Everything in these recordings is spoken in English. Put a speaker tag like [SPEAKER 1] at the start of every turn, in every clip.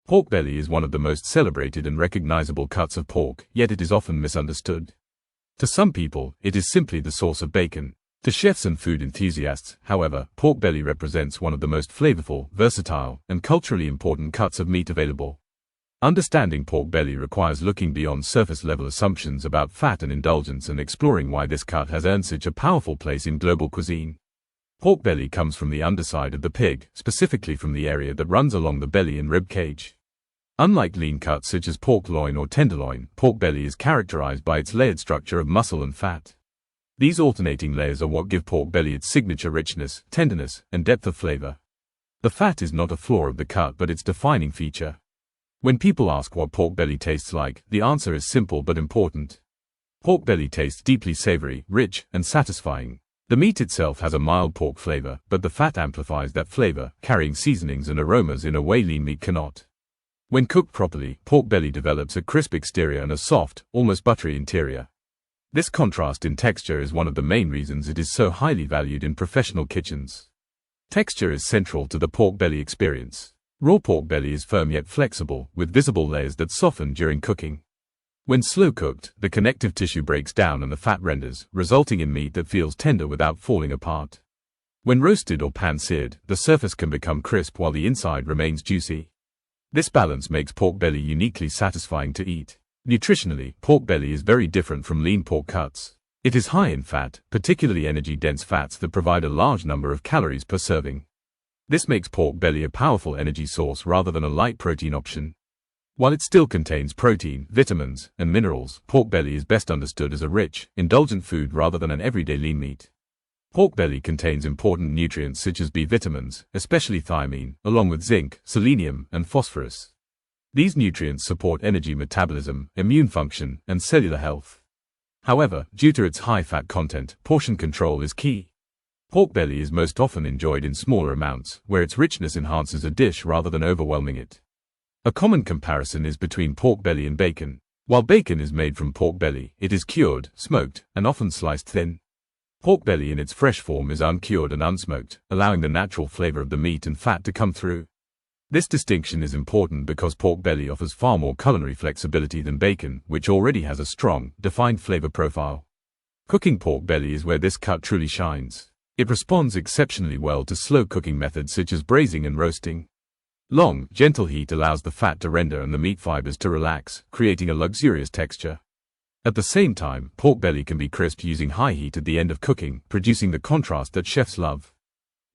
[SPEAKER 1] Pork belly is one of the most celebrated and recognizable cuts of pork, yet it is often misunderstood. To some people, it is simply the source of bacon. To chefs and food enthusiasts, however, pork belly represents one of the most flavorful, versatile, and culturally important cuts of meat available. Understanding pork belly requires looking beyond surface-level assumptions about fat and indulgence and exploring why this cut has earned such a powerful place in global cuisine. Pork belly comes from the underside of the pig, specifically from the area that runs along the belly and rib cage. Unlike lean cuts such as pork loin or tenderloin, pork belly is characterized by its layered structure of muscle and fat. These alternating layers are what give pork belly its signature richness, tenderness, and depth of flavor. The fat is not a flaw of the cut but its defining feature. When people ask what pork belly tastes like, the answer is simple but important. Pork belly tastes deeply savory, rich, and satisfying. The meat itself has a mild pork flavor, but the fat amplifies that flavor, carrying seasonings and aromas in a way lean meat cannot. When cooked properly, pork belly develops a crisp exterior and a soft, almost buttery interior. This contrast in texture is one of the main reasons it is so highly valued in professional kitchens. Texture is central to the pork belly experience. Raw pork belly is firm yet flexible, with visible layers that soften during cooking. When slow cooked, the connective tissue breaks down and the fat renders, resulting in meat that feels tender without falling apart. When roasted or pan-seared, the surface can become crisp while the inside remains juicy. This balance makes pork belly uniquely satisfying to eat. Nutritionally, pork belly is very different from lean pork cuts. It is high in fat, particularly energy-dense fats that provide a large number of calories per serving. This makes pork belly a powerful energy source rather than a light protein option. While it still contains protein, vitamins, and minerals, pork belly is best understood as a rich, indulgent food rather than an everyday lean meat. Pork belly contains important nutrients such as B vitamins, especially thiamine, along with zinc, selenium, and phosphorus. These nutrients support energy metabolism, immune function, and cellular health. However, due to its high fat content, portion control is key. Pork belly is most often enjoyed in smaller amounts, where its richness enhances a dish rather than overwhelming it. A common comparison is between pork belly and bacon. While bacon is made from pork belly, it is cured, smoked, and often sliced thin. Pork belly in its fresh form is uncured and unsmoked, allowing the natural flavor of the meat and fat to come through. This distinction is important because pork belly offers far more culinary flexibility than bacon, which already has a strong, defined flavor profile. Cooking pork belly is where this cut truly shines. It responds exceptionally well to slow cooking methods such as braising and roasting. Long, gentle heat allows the fat to render and the meat fibers to relax, creating a luxurious texture. At the same time, pork belly can be crisped using high heat at the end of cooking, producing the contrast that chefs love.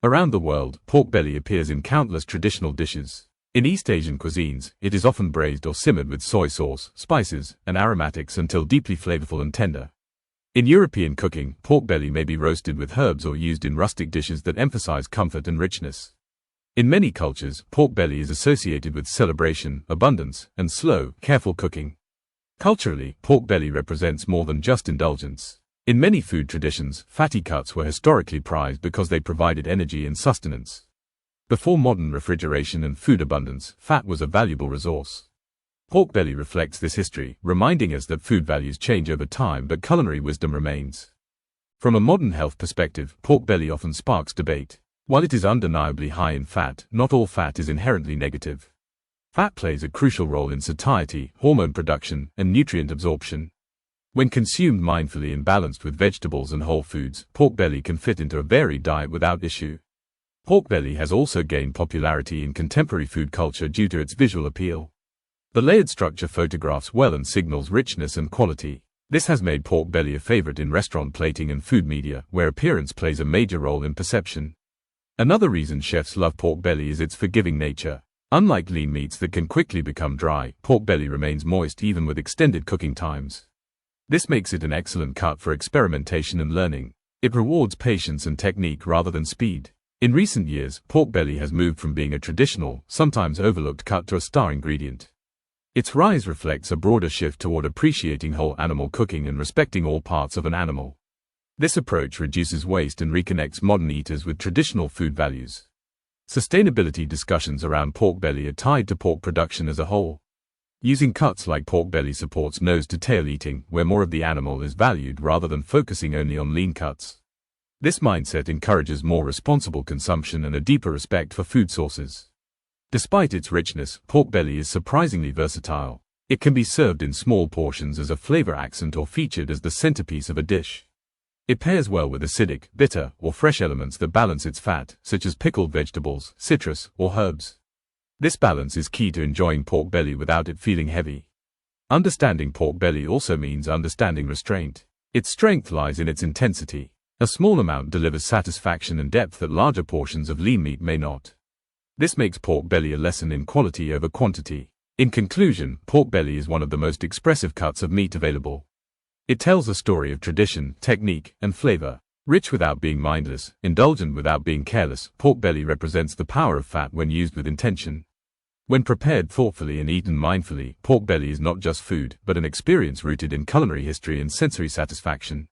[SPEAKER 1] Around the world, pork belly appears in countless traditional dishes. In East Asian cuisines, it is often braised or simmered with soy sauce, spices, and aromatics until deeply flavorful and tender. In European cooking, pork belly may be roasted with herbs or used in rustic dishes that emphasize comfort and richness. In many cultures, pork belly is associated with celebration, abundance, and slow, careful cooking. Culturally, pork belly represents more than just indulgence. In many food traditions, fatty cuts were historically prized because they provided energy and sustenance. Before modern refrigeration and food abundance, fat was a valuable resource. Pork belly reflects this history, reminding us that food values change over time but culinary wisdom remains. From a modern health perspective, pork belly often sparks debate. While it is undeniably high in fat, not all fat is inherently negative. Fat plays a crucial role in satiety, hormone production, and nutrient absorption. When consumed mindfully and balanced with vegetables and whole foods, pork belly can fit into a varied diet without issue. Pork belly has also gained popularity in contemporary food culture due to its visual appeal. The layered structure photographs well and signals richness and quality. This has made pork belly a favorite in restaurant plating and food media, where appearance plays a major role in perception. Another reason chefs love pork belly is its forgiving nature. Unlike lean meats that can quickly become dry, pork belly remains moist even with extended cooking times. This makes it an excellent cut for experimentation and learning. It rewards patience and technique rather than speed. In recent years, pork belly has moved from being a traditional, sometimes overlooked cut to a star ingredient. Its rise reflects a broader shift toward appreciating whole animal cooking and respecting all parts of an animal. This approach reduces waste and reconnects modern eaters with traditional food values. Sustainability discussions around pork belly are tied to pork production as a whole. Using cuts like pork belly supports nose-to-tail eating, where more of the animal is valued rather than focusing only on lean cuts. This mindset encourages more responsible consumption and a deeper respect for food sources. Despite its richness, pork belly is surprisingly versatile. It can be served in small portions as a flavor accent or featured as the centerpiece of a dish. It pairs well with acidic, bitter, or fresh elements that balance its fat, such as pickled vegetables, citrus, or herbs. This balance is key to enjoying pork belly without it feeling heavy. Understanding pork belly also means understanding restraint. Its strength lies in its intensity. A small amount delivers satisfaction and depth that larger portions of lean meat may not. This makes pork belly a lesson in quality over quantity. In conclusion, pork belly is one of the most expressive cuts of meat available. It tells a story of tradition, technique, and flavor. Rich without being mindless, indulgent without being careless, pork belly represents the power of fat when used with intention. When prepared thoughtfully and eaten mindfully, pork belly is not just food, but an experience rooted in culinary history and sensory satisfaction.